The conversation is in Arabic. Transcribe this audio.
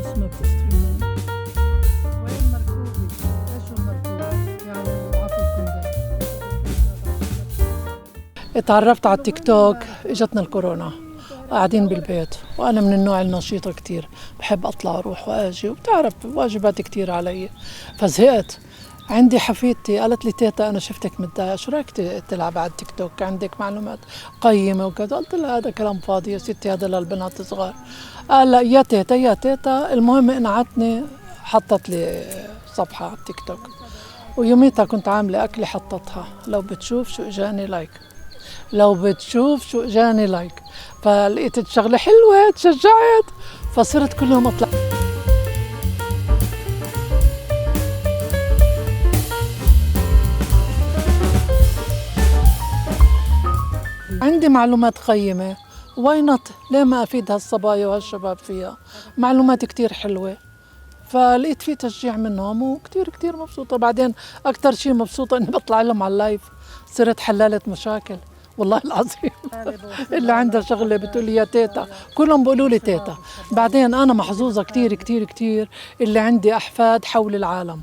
بس ما بتستريمون. وين مركوبي؟ ايش هو المركوب؟ يعني العفو الكندي. اتعرفت على التيك توك، اجتنا الكورونا، قاعدين بالبيت، وانا من النوع النشيطه كتير، بحب اطلع اروح واجي، وبتعرف واجبات كتير علي، فزهقت. عندي حفيدتي قالت لي تيتا انا شفتك متضايقه، شو رايك تلعب على التيك توك، عندك معلومات قيمه وكذا. قلت لها هذا كلام فاضي يا ستي، هذا للبنات الصغار. قال لا يا تيتا يا تيتا. المهم انعتني، حطت لي صفحه على التيك توك، ويوميتها كنت عامله اكله حطتها، لو بتشوف شو اجاني لايك، لو بتشوف شو اجاني لايك. فلقيت الشغله حلوه، تشجعت، فصرت كل يوم اطلع. عندي معلومات قيمه، واي نوت، ليه ما افيد هالصبايا وهالشباب فيها؟ معلومات كتير حلوه، فلقيت في تشجيع منهم، وكتير كتير مبسوطه. بعدين اكثر شيء مبسوطه اني بطلع لهم على اللايف، صرت حلالة مشاكل والله العظيم. اللي عندها شغله بتقول لي يا تيتا، كلهم بيقولوا لي تيتا. بعدين انا محظوظه كتير كتير كتير اللي عندي احفاد حول العالم.